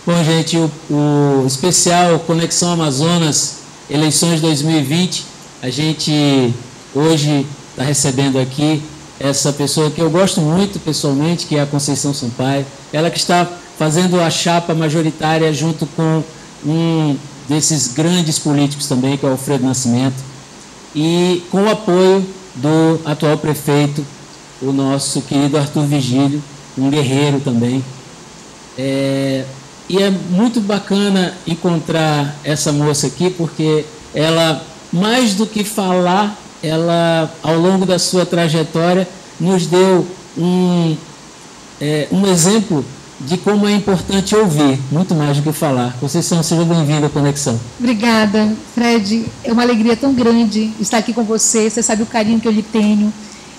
Bom, gente, o especial Conexão Amazonas, eleições 2020, a gente hoje está recebendo aqui essa pessoa que eu gosto muito pessoalmente, que é a Conceição Sampaio, ela que está fazendo a chapa majoritária junto com um desses grandes políticos também, que é o Alfredo Nascimento, e com o apoio do atual prefeito, o nosso querido Arthur Vigílio, um guerreiro também. E é muito bacana encontrar essa moça aqui, porque ela, mais do que falar, ela, ao longo da sua trajetória, nos deu um exemplo de como é importante ouvir, muito mais do que falar. Conceição, seja bem-vinda à Conexão. Obrigada, Fred. É uma alegria tão grande estar aqui com você. Você sabe o carinho que eu lhe tenho.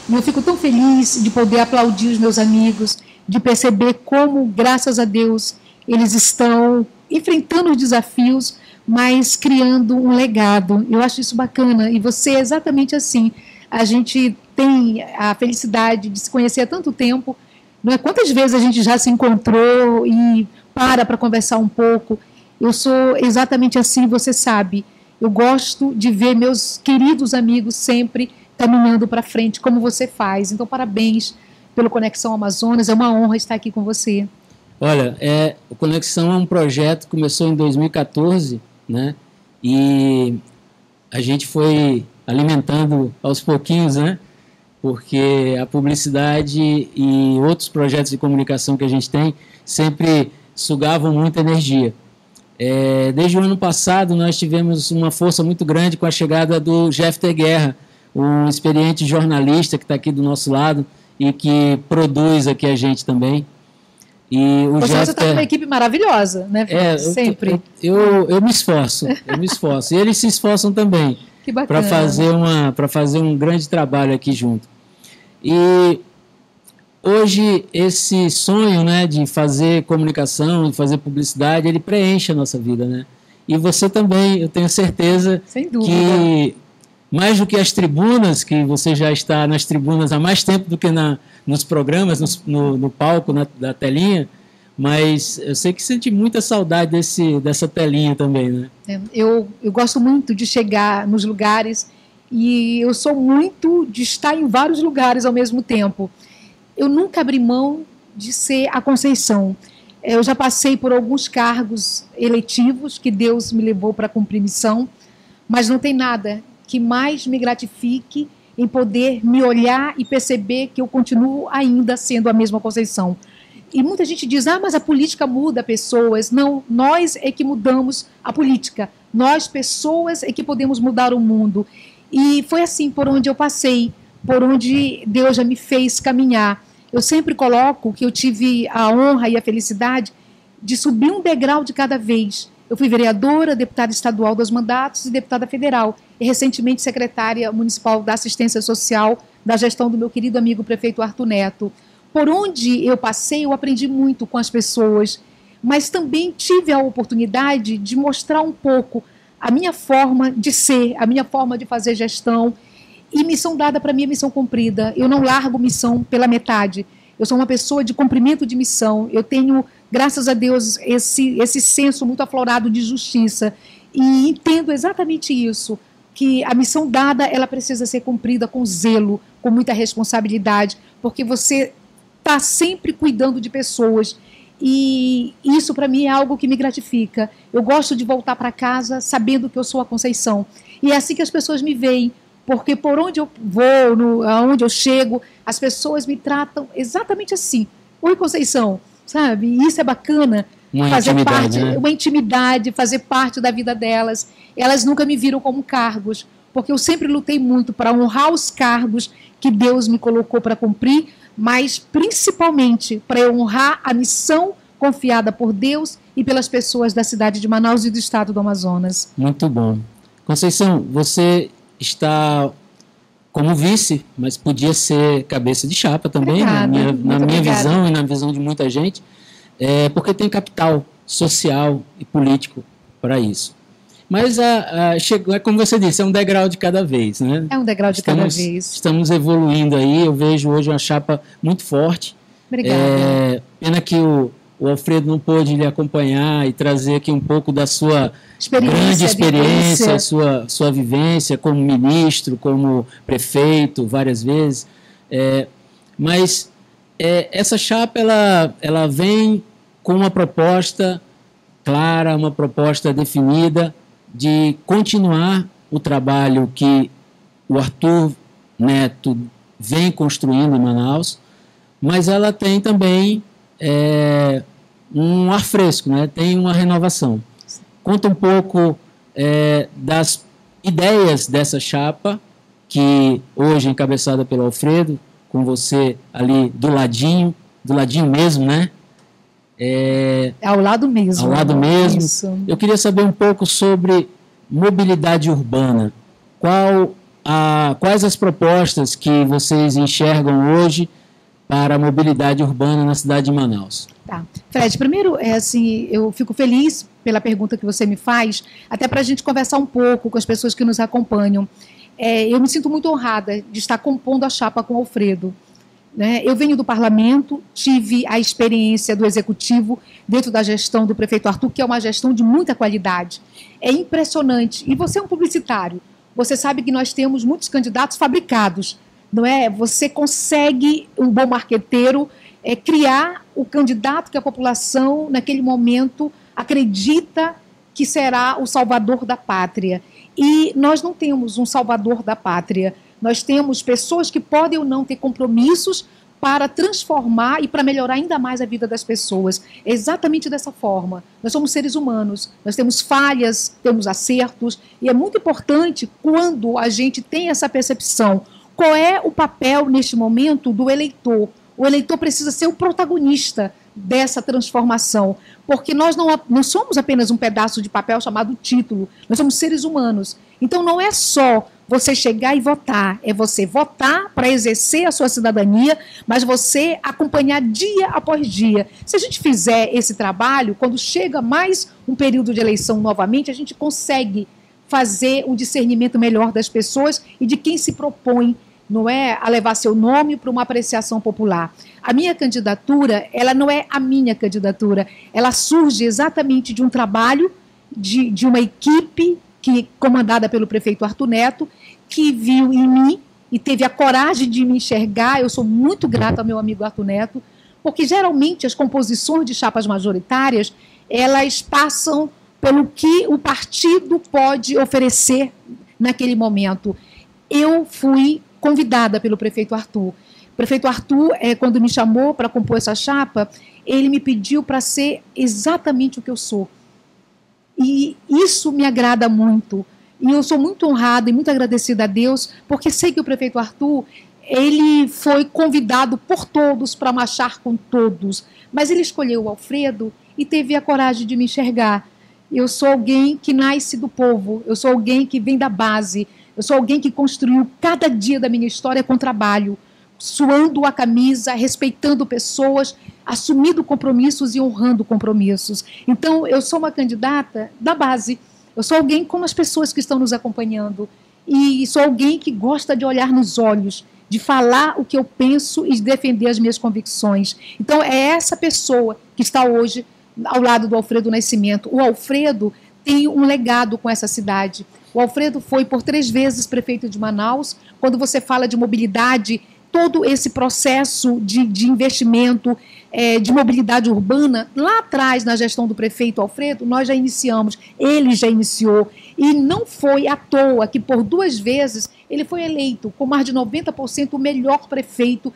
E eu fico tão feliz de poder aplaudir os meus amigos, de perceber como, graças a Deus, eles estão enfrentando os desafios, mas criando um legado. Eu acho isso bacana. E você é exatamente assim. A gente tem a felicidade de se conhecer há tanto tempo. Não é? Quantas vezes a gente já se encontrou e para conversar um pouco. Eu sou exatamente assim, você sabe. Eu gosto de ver meus queridos amigos sempre caminhando para frente, como você faz. Então, parabéns pelo Conexão Amazonas. É uma honra estar aqui com você. Olha, o Conexão é um projeto que começou em 2014, né? E a gente foi alimentando aos pouquinhos, né? Porque a publicidade e outros projetos de comunicação que a gente tem sempre sugavam muita energia. Desde o ano passado, nós tivemos uma força muito grande com a chegada do Jefter Guerra, um experiente jornalista que está aqui do nosso lado e que produz aqui a gente também. E o Você está com uma equipe maravilhosa, né? Sempre. Eu me esforço, E eles se esforçam também para fazer um grande trabalho aqui junto. E hoje esse sonho, né, de fazer comunicação, de fazer publicidade, ele preenche a nossa vida, né? E você também, eu tenho certeza que mais do que as tribunas, que você já está nas tribunas há mais tempo do que nos programas, no palco, da telinha, mas eu sei que sente muita saudade dessa telinha também, né? Eu gosto muito de chegar nos lugares e eu sou muito de estar em vários lugares ao mesmo tempo. Eu nunca abri mão de ser a Conceição. Eu já passei por alguns cargos eletivos que Deus me levou para cumprir missão, mas não tem nada que mais me gratifique em poder me olhar e perceber que eu continuo ainda sendo a mesma Conceição. E muita gente diz, mas a política muda pessoas. Não, nós é que mudamos a política. Nós, pessoas, é que podemos mudar o mundo. E foi assim por onde eu passei, por onde Deus já me fez caminhar. Eu sempre coloco que eu tive a honra e a felicidade de subir um degrau de cada vez. Eu fui vereadora, deputada estadual 2 mandatos e deputada federal. E recentemente secretária municipal da assistência social da gestão do meu querido amigo prefeito Arthur Neto. Por onde eu passei, eu aprendi muito com as pessoas, mas também tive a oportunidade de mostrar um pouco a minha forma de ser, a minha forma de fazer gestão. E missão dada para mim é missão cumprida. Eu não largo missão pela metade. Eu sou uma pessoa de cumprimento de missão. Eu tenho, graças a Deus, esse senso muito aflorado de justiça. E entendo exatamente isso, que a missão dada ela precisa ser cumprida com zelo, com muita responsabilidade, porque você está sempre cuidando de pessoas. E isso, para mim, é algo que me gratifica. Eu gosto de voltar para casa sabendo que eu sou a Conceição. E é assim que as pessoas me veem, porque por onde eu vou, aonde eu chego, as pessoas me tratam exatamente assim. Oi, Conceição, sabe? E isso é bacana, fazer parte, né? Uma intimidade, fazer parte da vida delas. Elas nunca me viram como cargos, porque eu sempre lutei muito para honrar os cargos que Deus me colocou para cumprir, mas principalmente para eu honrar a missão confiada por Deus e pelas pessoas da cidade de Manaus e do estado do Amazonas. Muito bom. Conceição, você está como vice, mas podia ser cabeça de chapa também, obrigada, na minha visão e na visão de muita gente, porque tem capital social e político para isso. Mas chegou, como você disse, é um degrau de cada vez, né? É um degrau de cada vez. Estamos evoluindo aí, eu vejo hoje uma chapa muito forte. Obrigada. Pena que o Alfredo não pôde lhe acompanhar e trazer aqui um pouco da sua grande experiência, sua vivência como ministro, como prefeito, várias vezes. Mas essa chapa ela vem com uma proposta clara, uma proposta definida de continuar o trabalho que o Arthur Neto vem construindo em Manaus, mas ela tem também um ar fresco, né? Tem uma renovação. Conta um pouco das ideias dessa chapa, que hoje é encabeçada pelo Alfredo, com você ali do ladinho mesmo, né? Ao lado mesmo. Ao lado mesmo. Isso. Eu queria saber um pouco sobre mobilidade urbana. Quais as propostas que vocês enxergam hoje para a mobilidade urbana na cidade de Manaus? Tá. Fred, primeiro, eu fico feliz pela pergunta que você me faz, até para a gente conversar um pouco com as pessoas que nos acompanham. Eu me sinto muito honrada de estar compondo a chapa com o Alfredo. Né? Eu venho do parlamento, tive a experiência do executivo dentro da gestão do prefeito Arthur, que é uma gestão de muita qualidade. É impressionante. E você é um publicitário. Você sabe que nós temos muitos candidatos fabricados, não é? Você consegue, um bom marqueteiro, criar o candidato que a população, naquele momento, acredita que será o salvador da pátria. E nós não temos um salvador da pátria. Nós temos pessoas que podem ou não ter compromissos para transformar e para melhorar ainda mais a vida das pessoas. É exatamente dessa forma. Nós somos seres humanos, nós temos falhas, temos acertos, e é muito importante quando a gente tem essa percepção. Qual é o papel, neste momento, do eleitor? O eleitor precisa ser o protagonista dessa transformação, porque nós não somos apenas um pedaço de papel chamado título, nós somos seres humanos. Então não é só você chegar e votar, é você votar para exercer a sua cidadania, mas você acompanhar dia após dia. Se a gente fizer esse trabalho, quando chega mais um período de eleição novamente, a gente consegue fazer um discernimento melhor das pessoas e de quem se propõe, não é, a levar seu nome para uma apreciação popular. A minha candidatura, ela não é a minha candidatura, ela surge exatamente de um trabalho, de uma equipe comandada pelo prefeito Arthur Neto, que viu em mim e teve a coragem de me enxergar. Eu sou muito grata ao meu amigo Arthur Neto, porque geralmente as composições de chapas majoritárias, elas passam pelo que o partido pode oferecer naquele momento. Eu fui convidada pelo prefeito Arthur. O prefeito Arthur, quando me chamou para compor essa chapa, ele me pediu para ser exatamente o que eu sou. E isso me agrada muito. E eu sou muito honrada e muito agradecida a Deus, porque sei que o prefeito Arthur, ele foi convidado por todos para marchar com todos, mas ele escolheu o Alfredo e teve a coragem de me enxergar. Eu sou alguém que nasce do povo, eu sou alguém que vem da base, eu sou alguém que construiu cada dia da minha história com trabalho, suando a camisa, respeitando pessoas, assumindo compromissos e honrando compromissos. Então, eu sou uma candidata da base. Eu sou alguém como as pessoas que estão nos acompanhando. E sou alguém que gosta de olhar nos olhos, de falar o que eu penso e de defender as minhas convicções. Então, é essa pessoa que está hoje ao lado do Alfredo Nascimento. O Alfredo tem um legado com essa cidade. O Alfredo foi por 3 vezes prefeito de Manaus. Quando você fala de mobilidade, todo esse processo de investimento, de mobilidade urbana, lá atrás, na gestão do prefeito Alfredo, nós já iniciamos, ele já iniciou, e não foi à toa que por 2 vezes ele foi eleito com mais de 90% o melhor prefeito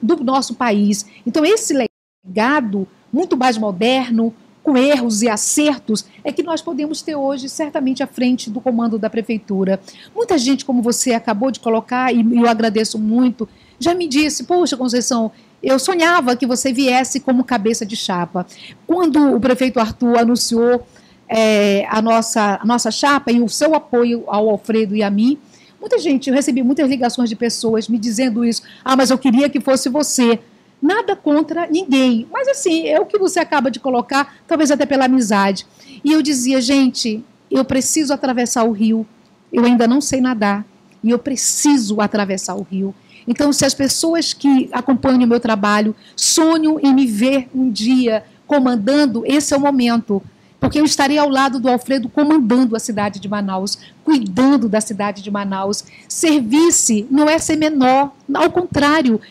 do nosso país. Então esse legado, muito mais moderno, com erros e acertos, é que nós podemos ter hoje, certamente, à frente do comando da prefeitura. Muita gente, como você acabou de colocar, e eu agradeço muito, já me disse: poxa, Conceição, eu sonhava que você viesse como cabeça de chapa. Quando o prefeito Arthur anunciou a nossa chapa e o seu apoio ao Alfredo e a mim, eu recebi muitas ligações de pessoas me dizendo isso: ah, mas eu queria que fosse você. Nada contra ninguém, mas assim, é o que você acaba de colocar, talvez até pela amizade. E eu dizia: gente, eu preciso atravessar o rio, eu ainda não sei nadar, e eu preciso atravessar o rio. Então, se as pessoas que acompanham o meu trabalho sonham em me ver um dia comandando, esse é o momento. Porque eu estarei ao lado do Alfredo comandando a cidade de Manaus, cuidando da cidade de Manaus. Serviço não é ser menor, ao contrário,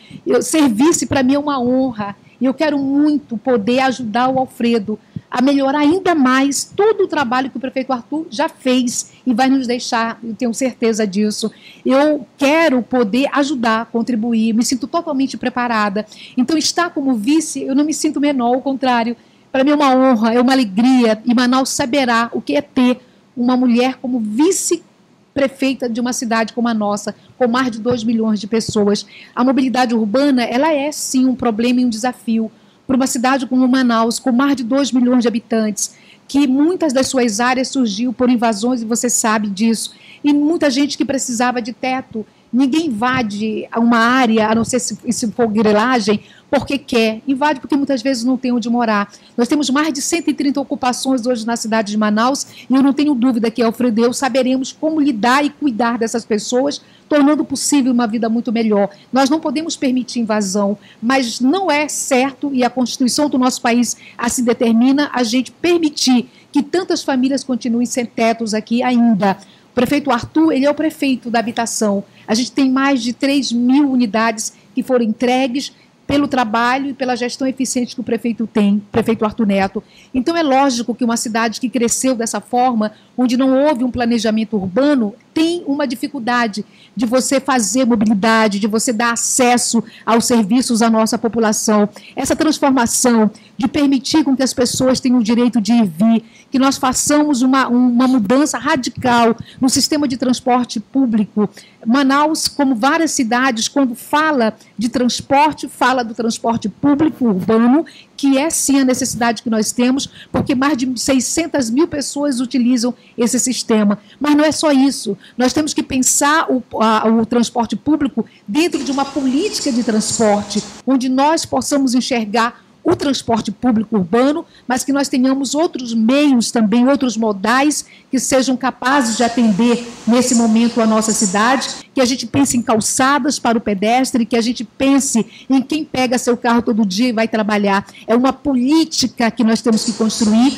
serviço para mim é uma honra. E eu quero muito poder ajudar o Alfredo a melhorar ainda mais todo o trabalho que o prefeito Arthur já fez e vai nos deixar, eu tenho certeza disso. Eu quero poder ajudar, contribuir, me sinto totalmente preparada. Então, estar como vice, eu não me sinto menor, ao contrário. Para mim é uma honra, é uma alegria, e Manaus saberá o que é ter uma mulher como vice-prefeita de uma cidade como a nossa, com mais de 2 milhões de pessoas. A mobilidade urbana, ela é sim um problema e um desafio para uma cidade como Manaus, com mais de 2 milhões de habitantes, que muitas das suas áreas surgiu por invasões, e você sabe disso, e muita gente que precisava de teto. Ninguém invade uma área, a não ser se for grilagem, porque quer. Invade porque muitas vezes não tem onde morar. Nós temos mais de 130 ocupações hoje na cidade de Manaus, e eu não tenho dúvida que, Alfredo, eu saberemos como lidar e cuidar dessas pessoas, tornando possível uma vida muito melhor. Nós não podemos permitir invasão, mas não é certo, e a Constituição do nosso país assim determina, a gente permitir que tantas famílias continuem sem tetos aqui ainda. O prefeito Arthur, ele é o prefeito da habitação. A gente tem mais de 3.000 unidades que foram entregues pelo trabalho e pela gestão eficiente que o prefeito tem, prefeito Arthur Neto. Então, é lógico que uma cidade que cresceu dessa forma, onde não houve um planejamento urbano, tem uma dificuldade de você fazer mobilidade, de você dar acesso aos serviços à nossa população. Essa transformação de permitir com que as pessoas tenham o direito de ir e vir, que nós façamos uma mudança radical no sistema de transporte público. Manaus, como várias cidades, quando fala de transporte, fala do transporte público urbano, que é sim a necessidade que nós temos, porque mais de 600 mil pessoas utilizam esse sistema. Mas não é só isso. Nós temos que pensar o transporte público dentro de uma política de transporte, onde nós possamos enxergar o transporte público urbano, mas que nós tenhamos outros meios também, outros modais que sejam capazes de atender nesse momento a nossa cidade, que a gente pense em calçadas para o pedestre, que a gente pense em quem pega seu carro todo dia e vai trabalhar. É uma política que nós temos que construir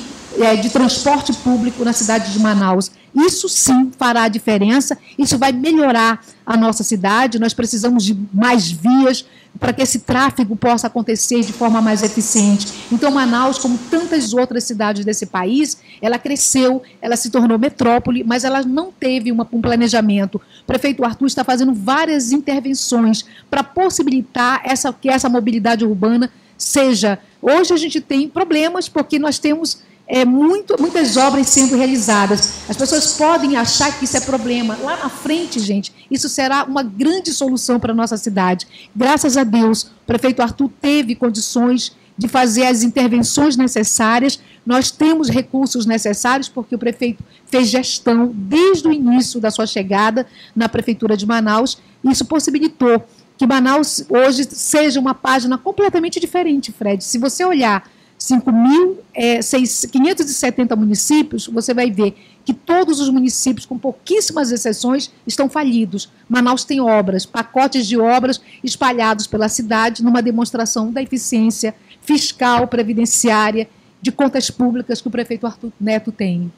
de transporte público na cidade de Manaus. Isso sim fará a diferença, isso vai melhorar a nossa cidade. Nós precisamos de mais vias para que esse tráfego possa acontecer de forma mais eficiente. Então, Manaus, como tantas outras cidades desse país, ela cresceu, ela se tornou metrópole, mas ela não teve um planejamento. O prefeito Arthur está fazendo várias intervenções para possibilitar que essa mobilidade urbana seja... Hoje a gente tem problemas porque nós temos... muitas obras sendo realizadas. As pessoas podem achar que isso é problema. Lá na frente, gente, isso será uma grande solução para a nossa cidade. Graças a Deus, o prefeito Arthur teve condições de fazer as intervenções necessárias. Nós temos recursos necessários, porque o prefeito fez gestão desde o início da sua chegada na prefeitura de Manaus. Isso possibilitou que Manaus hoje seja uma página completamente diferente, Fred. Se você olhar 5.570 municípios, você vai ver que todos os municípios, com pouquíssimas exceções, estão falidos. Manaus tem obras, pacotes de obras espalhados pela cidade, numa demonstração da eficiência fiscal, previdenciária, de contas públicas que o prefeito Arthur Neto tem.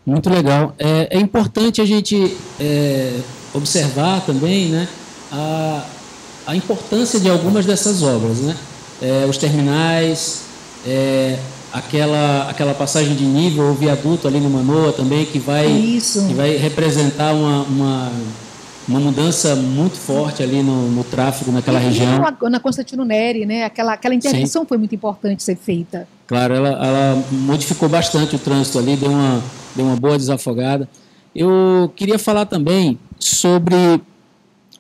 Muito legal. É importante a gente observar também, né, a importância de algumas dessas obras, né? Os terminais... aquela passagem de nível, o viaduto ali no Manoa também, que vai representar uma mudança muito forte ali no tráfego naquela região. Na Constantino Neri, né? Aquela intervenção foi muito importante ser feita. Claro, ela modificou bastante o trânsito ali, deu uma boa desafogada. Eu queria falar também sobre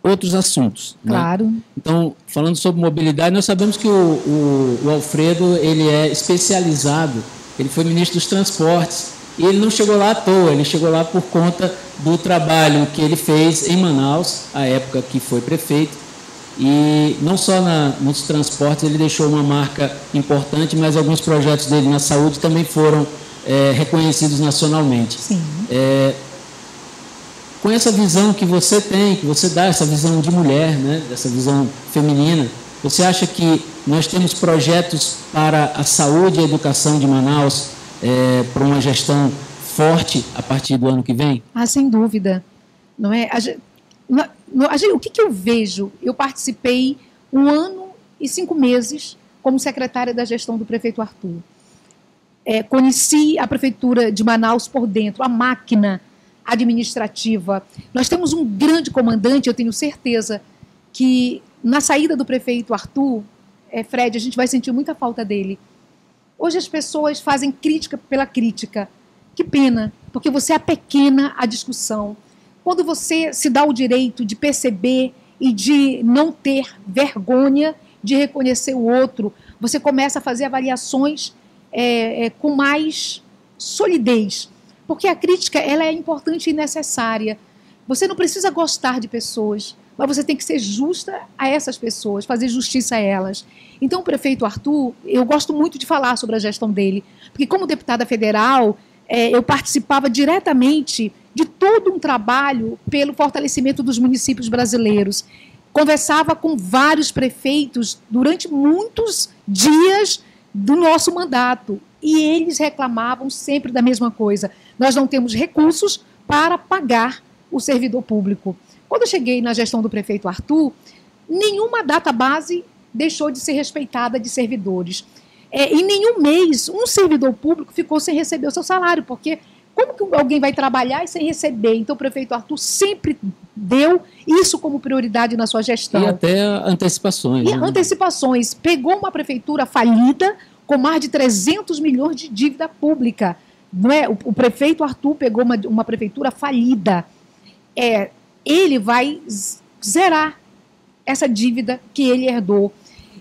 outros assuntos. Claro. Né? Então, falando sobre mobilidade, nós sabemos que o Alfredo, ele é especializado, ele foi ministro dos transportes, e ele não chegou lá à toa, ele chegou lá por conta do trabalho que ele fez em Manaus, à época que foi prefeito, e não só nos transportes ele deixou uma marca importante, mas alguns projetos dele na saúde também foram reconhecidos nacionalmente. Sim. com essa visão que você tem, que você dá, essa visão de mulher, né, dessa visão feminina, você acha que nós temos projetos para a saúde e a educação de Manaus, para uma gestão forte a partir do ano que vem? Ah, sem dúvida. Não é? O que eu vejo? Eu participei 1 ano e 5 meses como secretária da gestão do prefeito Arthur. Conheci a prefeitura de Manaus por dentro, a máquina administrativa. Nós temos um grande comandante, eu tenho certeza que na saída do prefeito Arthur, Fred, a gente vai sentir muita falta dele. Hoje as pessoas fazem crítica pela crítica. Que pena, porque você apequena a discussão. Quando você se dá o direito de perceber e de não ter vergonha de reconhecer o outro, você começa a fazer avaliações com mais solidez. Porque a crítica ela é importante e necessária. Você não precisa gostar de pessoas, mas você tem que ser justa a essas pessoas, fazer justiça a elas. Então, o prefeito Arthur, eu gosto muito de falar sobre a gestão dele, porque como deputada federal, eu participava diretamente de todo um trabalho pelo fortalecimento dos municípios brasileiros. Conversava com vários prefeitos durante muitos dias do nosso mandato, e eles reclamavam sempre da mesma coisa: nós não temos recursos para pagar o servidor público. Quando eu cheguei na gestão do prefeito Arthur, nenhuma database deixou de ser respeitada de servidores. Em nenhum mês, um servidor público ficou sem receber o seu salário, porque como que alguém vai trabalhar e sem receber? Então, o prefeito Arthur sempre deu isso como prioridade na sua gestão. E até antecipações. E antecipações. Pegou uma prefeitura falida com mais de 300 milhões de dívida pública. Não é? O prefeito Arthur pegou uma prefeitura falida. Ele vai zerar essa dívida que ele herdou.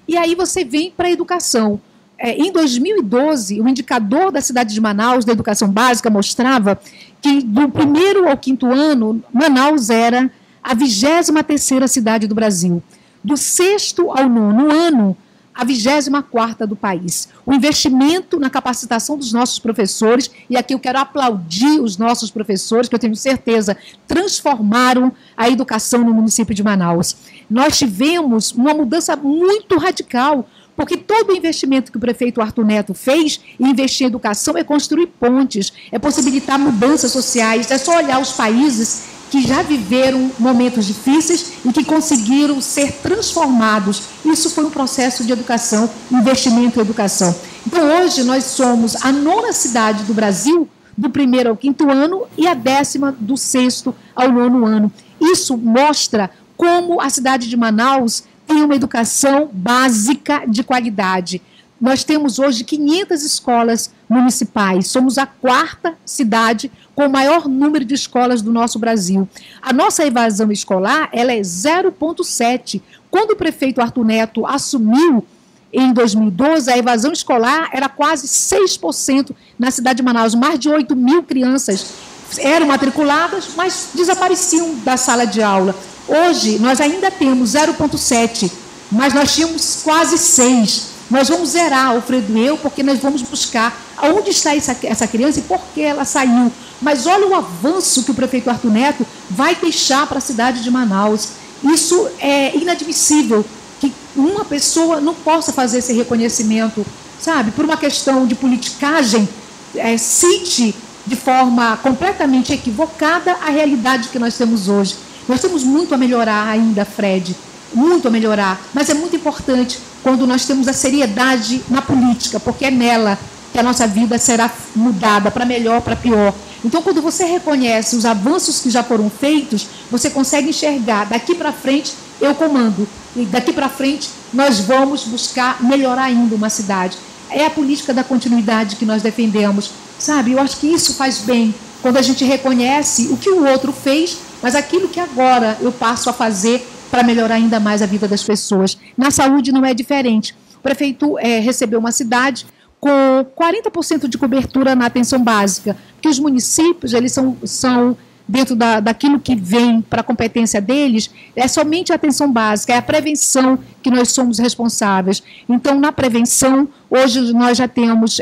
E aí você vem para a educação. Em 2012, o indicador da cidade de Manaus, da educação básica, mostrava que do 1º ao 5º ano, Manaus era a 23ª cidade do Brasil. Do 6º ao 9º ano, a 24ª do país. O investimento na capacitação dos nossos professores, e aqui eu quero aplaudir os nossos professores, que eu tenho certeza transformaram a educação no município de Manaus. Nós tivemos uma mudança muito radical, porque todo o investimento que o prefeito Arthur Neto fez em investir em educação é construir pontes, é possibilitar mudanças sociais, é só olhar os países que já viveram momentos difíceis e que conseguiram ser transformados. Isso foi um processo de educação, investimento em educação. Então, hoje, nós somos a 9ª cidade do Brasil, do 1º ao 5º ano, e a 10ª do 6º ao 9º ano. Isso mostra como a cidade de Manaus tem uma educação básica de qualidade. Nós temos hoje 500 escolas municipais. Somos a 4ª cidade com o maior número de escolas do nosso Brasil. A nossa evasão escolar ela é 0,7. Quando o prefeito Arthur Neto assumiu, em 2012, a evasão escolar era quase 6% na cidade de Manaus. Mais de 8 mil crianças eram matriculadas, mas desapareciam da sala de aula. Hoje, nós ainda temos 0,7, mas nós tínhamos quase 6. Nós vamos zerar, Alfredo e eu, porque nós vamos buscar aonde está essa criança e por que ela saiu. Mas olha o avanço que o prefeito Arthur Neto vai deixar para a cidade de Manaus. Isso é inadmissível, que uma pessoa não possa fazer esse reconhecimento, sabe? Por uma questão de politicagem, cite de forma completamente equivocada a realidade que nós temos hoje. Nós temos muito a melhorar ainda, Fred, muito a melhorar, mas é muito importante quando nós temos a seriedade na política, porque é nela que a nossa vida será mudada para melhor, para pior. Então, quando você reconhece os avanços que já foram feitos, você consegue enxergar, daqui para frente eu comando, e daqui para frente nós vamos buscar melhorar ainda uma cidade. É a política da continuidade que nós defendemos, sabe? Eu acho que isso faz bem, quando a gente reconhece o que o outro fez, mas aquilo que agora eu passo a fazer para melhorar ainda mais a vida das pessoas. Na saúde não é diferente. O prefeito recebeu uma cidade com 40% de cobertura na atenção básica, porque os municípios eles são dentro daquilo que vem para a competência deles, é somente a atenção básica, é a prevenção que nós somos responsáveis. Então, na prevenção, hoje nós já temos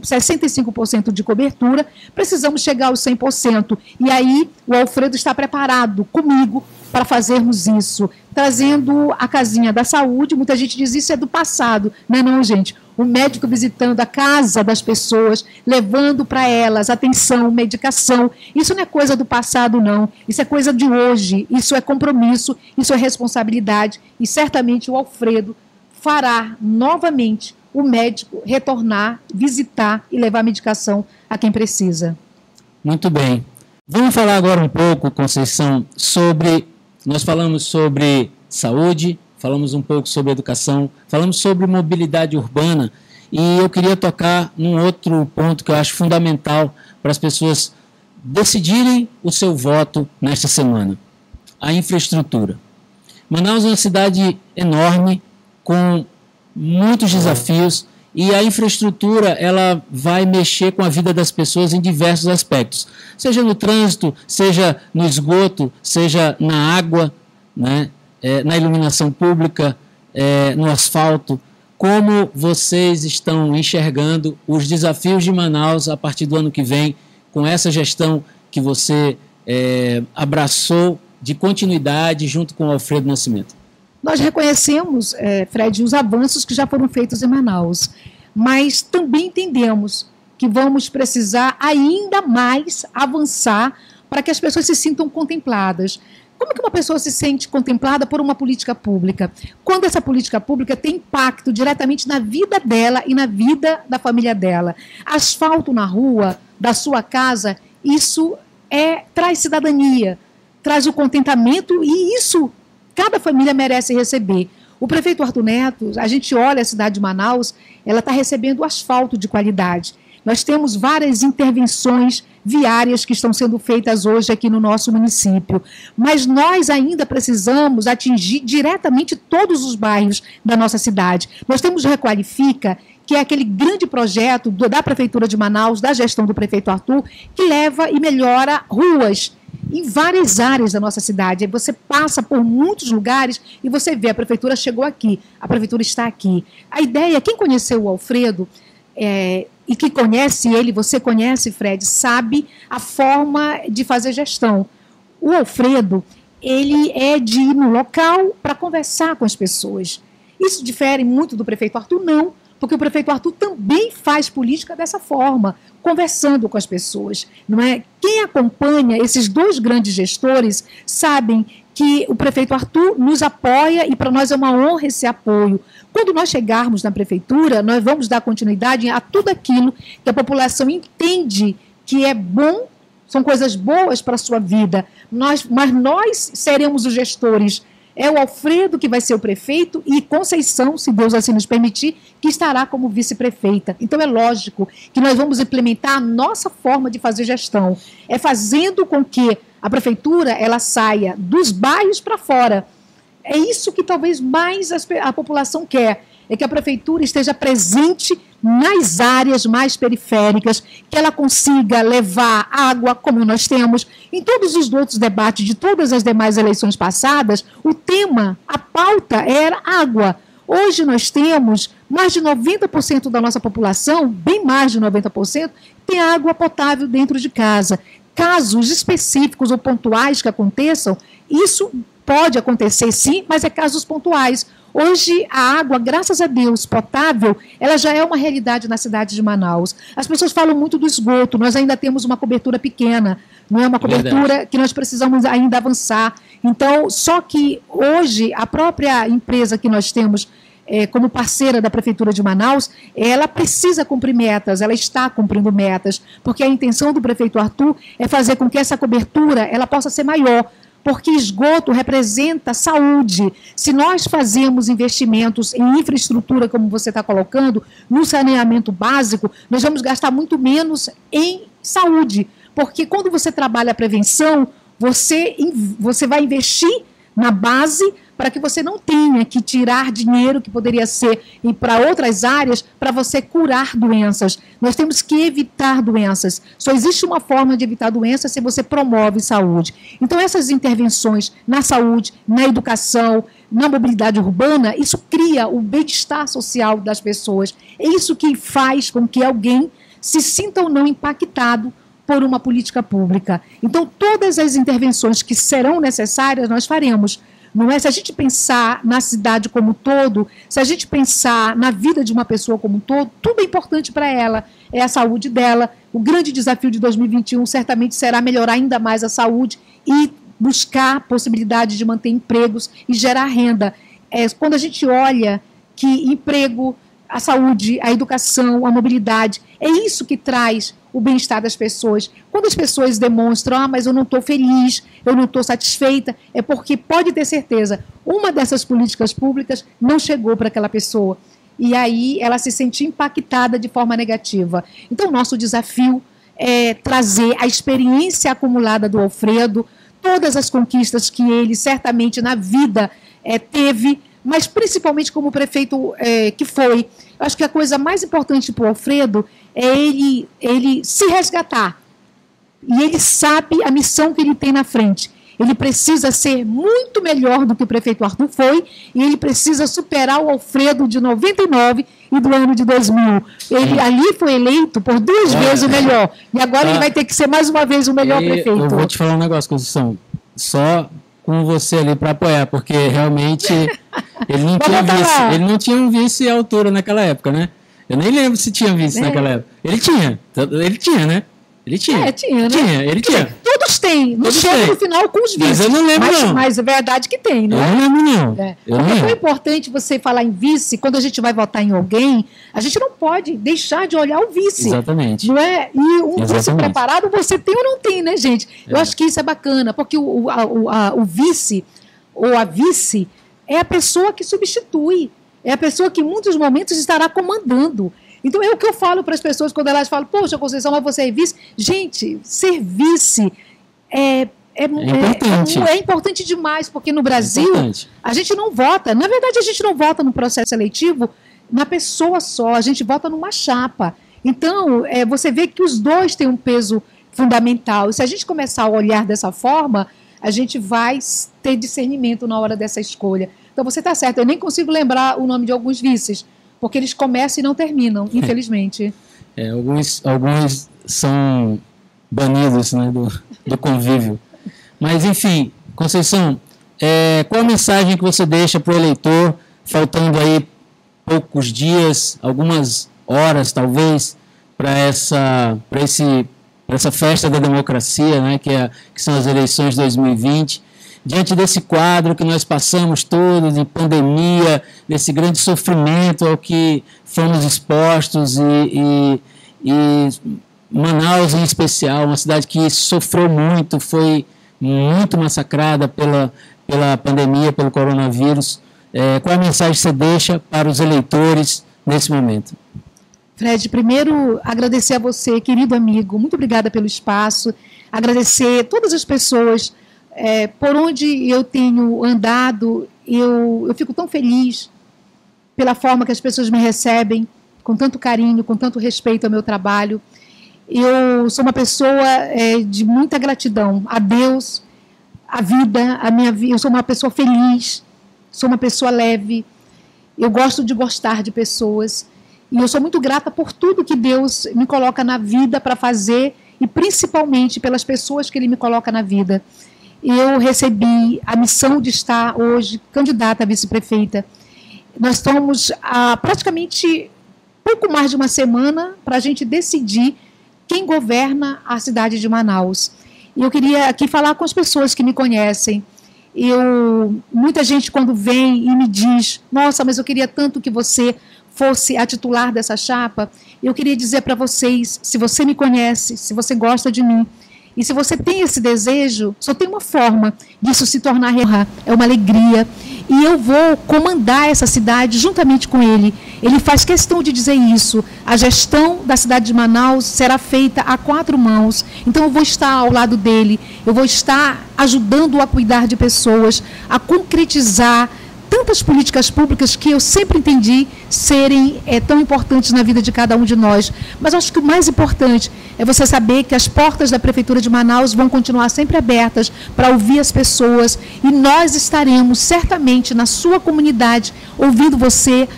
65% de cobertura, precisamos chegar aos 100%. E aí o Alfredo está preparado comigo para fazermos isso, trazendo a casinha da saúde. Muita gente diz isso é do passado, não é não, gente? O médico visitando a casa das pessoas, levando para elas atenção, medicação. Isso não é coisa do passado, não. Isso é coisa de hoje. Isso é compromisso, isso é responsabilidade. E certamente o Alfredo fará novamente o médico retornar, visitar e levar medicação a quem precisa. Muito bem. Vamos falar agora um pouco, Conceição, sobre... Nós falamos sobre saúde, falamos um pouco sobre educação, falamos sobre mobilidade urbana, e eu queria tocar num outro ponto que eu acho fundamental para as pessoas decidirem o seu voto nesta semana: a infraestrutura. Manaus é uma cidade enorme, com muitos desafios, e a infraestrutura ela vai mexer com a vida das pessoas em diversos aspectos, seja no trânsito, seja no esgoto, seja na água, né, na iluminação pública, no asfalto. Como vocês estão enxergando os desafios de Manaus a partir do ano que vem, com essa gestão que você abraçou de continuidade junto com o Alfredo Nascimento? Nós reconhecemos, Fred, os avanços que já foram feitos em Manaus, mas também entendemos que vamos precisar ainda mais avançar para que as pessoas se sintam contempladas. Como que uma pessoa se sente contemplada por uma política pública? Quando essa política pública tem impacto diretamente na vida dela e na vida da família dela. Asfalto na rua da sua casa, isso traz cidadania, traz o contentamento, e isso cada família merece receber. O prefeito Arthur Neto, a gente olha a cidade de Manaus, ela está recebendo asfalto de qualidade. Nós temos várias intervenções viárias que estão sendo feitas hoje aqui no nosso município, mas nós ainda precisamos atingir diretamente todos os bairros da nossa cidade. Nós temos o Requalifica, que é aquele grande projeto da Prefeitura de Manaus, da gestão do prefeito Arthur, que leva e melhora ruas em várias áreas da nossa cidade. Aí você passa por muitos lugares e você vê, a prefeitura chegou aqui, a prefeitura está aqui. A ideia, quem conheceu o Alfredo, e que conhece ele, você conhece, Fred, sabe a forma de fazer gestão. O Alfredo, ele é de ir no local para conversar com as pessoas. Isso difere muito do prefeito Arthur? Não, porque o prefeito Arthur também faz política dessa forma, conversando com as pessoas, não é? Quem acompanha esses dois grandes gestores sabem que o prefeito Arthur nos apoia, e para nós é uma honra esse apoio. Quando nós chegarmos na prefeitura, nós vamos dar continuidade a tudo aquilo que a população entende que é bom, são coisas boas para a sua vida. Mas nós seremos os gestores. É o Alfredo que vai ser o prefeito, e Conceição, se Deus assim nos permitir, que estará como vice-prefeita. Então é lógico que nós vamos implementar a nossa forma de fazer gestão. É fazendo com que a prefeitura ela saia dos bairros para fora. É isso que talvez mais a população quer, é que a prefeitura esteja presente nas áreas mais periféricas, que ela consiga levar água, como nós temos em todos os outros debates de todas as demais eleições passadas. O tema, a pauta era água. Hoje nós temos mais de 90% da nossa população, bem mais de 90%, tem água potável dentro de casa. Casos específicos ou pontuais que aconteçam, isso pode acontecer sim, mas é casos pontuais. Hoje, a água, graças a Deus, potável, ela já é uma realidade na cidade de Manaus. As pessoas falam muito do esgoto, nós ainda temos uma cobertura pequena, não é uma cobertura que nós precisamos ainda avançar. Então, só que hoje, a própria empresa que nós temos como parceira da Prefeitura de Manaus, ela precisa cumprir metas, ela está cumprindo metas, porque a intenção do prefeito Arthur é fazer com que essa cobertura ela possa ser maior, porque esgoto representa saúde. Se nós fazemos investimentos em infraestrutura, como você está colocando, no saneamento básico, nós vamos gastar muito menos em saúde, porque quando você trabalha a prevenção, você vai investir na base para que você não tenha que tirar dinheiro que poderia ser e para outras áreas para você curar doenças. Nós temos que evitar doenças. Só existe uma forma de evitar doenças se você promove saúde. Então, essas intervenções na saúde, na educação, na mobilidade urbana, isso cria o bem-estar social das pessoas. É isso que faz com que alguém se sinta ou não impactado por uma política pública. Então, todas as intervenções que serão necessárias, nós faremos. Não é? Se a gente pensar na cidade como um todo, se a gente pensar na vida de uma pessoa como um todo, tudo é importante para ela. É a saúde dela. O grande desafio de 2021 certamente será melhorar ainda mais a saúde e buscar a possibilidade de manter empregos e gerar renda. Quando a gente olha que emprego, a saúde, a educação, a mobilidade, é isso que traz o bem-estar das pessoas. Quando as pessoas demonstram, mas eu não estou feliz, eu não estou satisfeita, é porque, pode ter certeza, uma dessas políticas públicas não chegou para aquela pessoa. E aí ela se sente impactada de forma negativa. Então, o nosso desafio é trazer a experiência acumulada do Alfredo, todas as conquistas que ele certamente na vida teve, mas principalmente como prefeito que foi. Eu acho que a coisa mais importante para o Alfredo é ele se resgatar. E ele sabe a missão que ele tem na frente. Ele precisa ser muito melhor do que o prefeito Arthur foi, e ele precisa superar o Alfredo de 99 e do ano de 2000. Ele ali foi eleito por 2 vezes o melhor, e agora ele vai ter que ser mais uma vez o melhor prefeito. Eu vou te falar um negócio, Conceição, só com você ali para apoiar, porque realmente ele não tinha vice, ele não tinha um vice à altura naquela época, né? Eu nem lembro se tinha vice naquela época. Ele tinha, né? Ele tinha. Ele tinha. Todos têm. Não chega no final com os vices. Mas eu não lembro, não. Mas é verdade que tem, né? Eu não lembro, não. É tão importante você falar em vice, quando a gente vai votar em alguém, a gente não pode deixar de olhar o vice. Exatamente. Não é? E um vice preparado você tem ou não tem, né, gente? Eu acho que isso é bacana, porque o vice ou a vice é a pessoa que substitui. É a pessoa que em muitos momentos estará comandando. Então, é o que eu falo para as pessoas quando elas falam, poxa, Conceição, mas você é vice. Gente, ser vice é importante demais, porque no Brasil a gente não vota. Na verdade, a gente não vota no processo eletivo na pessoa só, a gente vota numa chapa. Então, você vê que os dois têm um peso fundamental. E se a gente começar a olhar dessa forma, a gente vai ter discernimento na hora dessa escolha. Então, você está certo, eu nem consigo lembrar o nome de alguns vices, porque eles começam e não terminam, infelizmente. Alguns são banidos, né, do convívio. Mas, enfim, Conceição, qual a mensagem que você deixa para o eleitor, faltando aí poucos dias, algumas horas, talvez, para essa festa da democracia, né, que são as eleições de 2020, diante desse quadro que nós passamos todos, de pandemia, desse grande sofrimento ao que fomos expostos, e Manaus em especial, uma cidade que sofreu muito, foi muito massacrada pela pandemia, pelo coronavírus. Qual a mensagem que você deixa para os eleitores nesse momento? Fred, primeiro agradecer a você, querido amigo, muito obrigada pelo espaço, agradecer todas as pessoas por onde eu tenho andado. Eu fico tão feliz pela forma que as pessoas me recebem, com tanto carinho, com tanto respeito ao meu trabalho. Eu sou uma pessoa de muita gratidão a Deus, a vida, a minha vida. Eu sou uma pessoa feliz, sou uma pessoa leve, eu gosto de gostar de pessoas, e eu sou muito grata por tudo que Deus me coloca na vida para fazer, e principalmente pelas pessoas que Ele me coloca na vida. Eu recebi a missão de estar hoje candidata a vice-prefeita. Nós estamos há praticamente pouco mais de uma semana para a gente decidir quem governa a cidade de Manaus. E eu queria aqui falar com as pessoas que me conhecem. Muita gente, quando vem e me diz, nossa, mas eu queria tanto que você fosse a titular dessa chapa, eu queria dizer para vocês, se você me conhece, se você gosta de mim, e se você tem esse desejo, só tem uma forma disso se tornar real, é uma alegria. e eu vou comandar essa cidade juntamente com ele. Ele faz questão de dizer isso. A gestão da cidade de Manaus será feita a 4 mãos. Então eu vou estar ao lado dele, eu vou estar ajudando-o a cuidar de pessoas, a concretizar tantas políticas públicas que eu sempre entendi serem tão importantes na vida de cada um de nós. Mas acho que o mais importante é você saber que as portas da Prefeitura de Manaus vão continuar sempre abertas para ouvir as pessoas, e nós estaremos certamente na sua comunidade ouvindo você,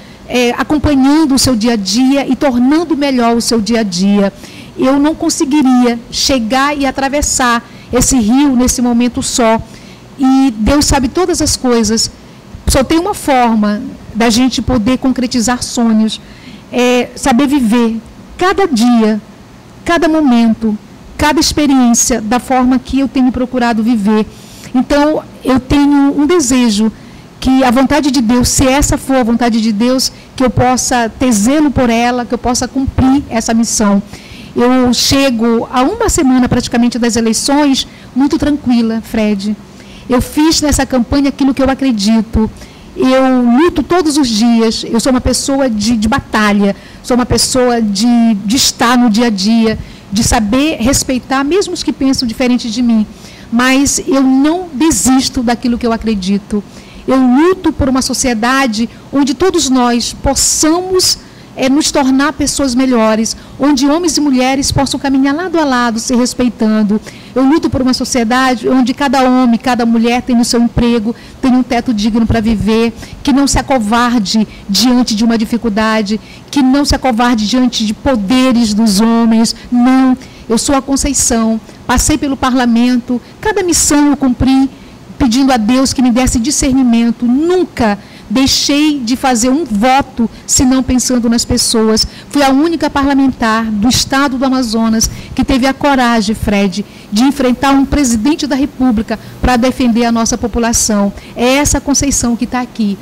acompanhando o seu dia a dia e tornando melhor o seu dia a dia. Eu não conseguiria chegar e atravessar esse rio nesse momento só, e Deus sabe todas as coisas. Só tem uma forma da gente poder concretizar sonhos, saber viver cada dia, cada momento, cada experiência da forma que eu tenho procurado viver. Então, eu tenho um desejo que a vontade de Deus, se essa for a vontade de Deus, que eu possa ter zelo por ela, que eu possa cumprir essa missão. Eu chego a uma semana praticamente das eleições muito tranquila, Fred. Eu fiz nessa campanha aquilo que eu acredito. Eu luto todos os dias. Eu sou uma pessoa de batalha. Sou uma pessoa de estar no dia a dia, de saber respeitar, mesmo os que pensam diferente de mim. Mas eu não desisto daquilo que eu acredito. Eu luto por uma sociedade onde todos nós possamos nos tornar pessoas melhores, onde homens e mulheres possam caminhar lado a lado, se respeitando. Eu luto por uma sociedade onde cada homem, cada mulher tem o seu emprego, tem um teto digno para viver, que não se acovarde diante de uma dificuldade, que não se acovarde diante de poderes dos homens. Não, eu sou a Conceição, passei pelo parlamento, cada missão eu cumpri, pedindo a Deus que me desse discernimento. Nunca deixei de fazer um voto, se não pensando nas pessoas. Fui a única parlamentar do estado do Amazonas que teve a coragem, Fred, de enfrentar um presidente da República para defender a nossa população. É essa Conceição que está aqui.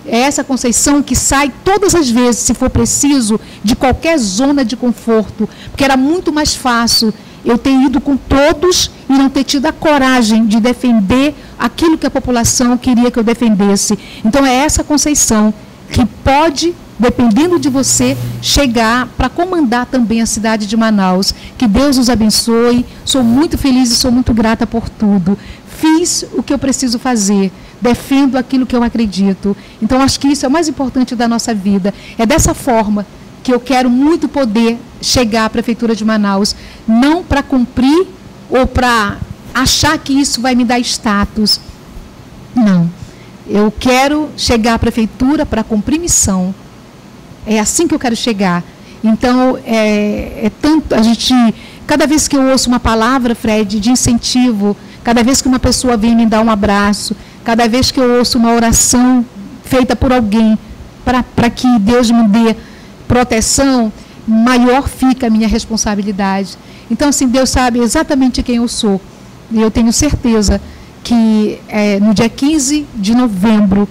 É essa Conceição que sai todas as vezes, se for preciso, de qualquer zona de conforto, porque era muito mais fácil eu ter ido com todos e não ter tido a coragem de defender aquilo que a população queria que eu defendesse. Então é essa Conceição que pode, dependendo de você, chegar para comandar também a cidade de Manaus. Que Deus os abençoe. Sou muito feliz e sou muito grata por tudo. Fiz o que eu preciso fazer. Defendo aquilo que eu acredito. Então acho que isso é o mais importante da nossa vida. É dessa forma que eu quero muito poder chegar à Prefeitura de Manaus, não para cumprir ou para achar que isso vai me dar status. Não. Eu quero chegar à Prefeitura para cumprir missão. É assim que eu quero chegar. Então, tanto a gente... Cada vez que eu ouço uma palavra, Fred, de incentivo, cada vez que uma pessoa vem me dar um abraço, cada vez que eu ouço uma oração feita por alguém para que Deus me dê proteção, maior fica a minha responsabilidade. Então, assim, Deus sabe exatamente quem eu sou. E eu tenho certeza que no dia 15 de novembro,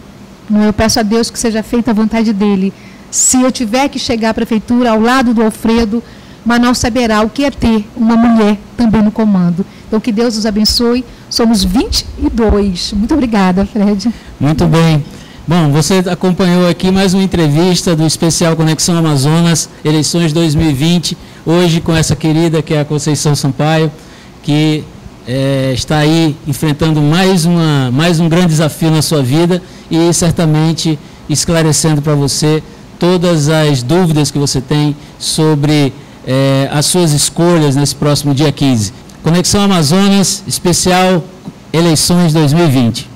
eu peço a Deus que seja feita a vontade dEle. Se eu tiver que chegar à Prefeitura ao lado do Alfredo, Manaus saberá o que é ter uma mulher também no comando. Então, que Deus os abençoe. Somos 22. Muito obrigada, Fred. Muito bem. Bom, você acompanhou aqui mais uma entrevista do especial Conexão Amazonas, eleições 2020, hoje com essa querida que é a Conceição Sampaio, que está aí enfrentando mais um grande desafio na sua vida e certamente esclarecendo para você todas as dúvidas que você tem sobre as suas escolhas nesse próximo dia 15. Conexão Amazonas, especial eleições 2020.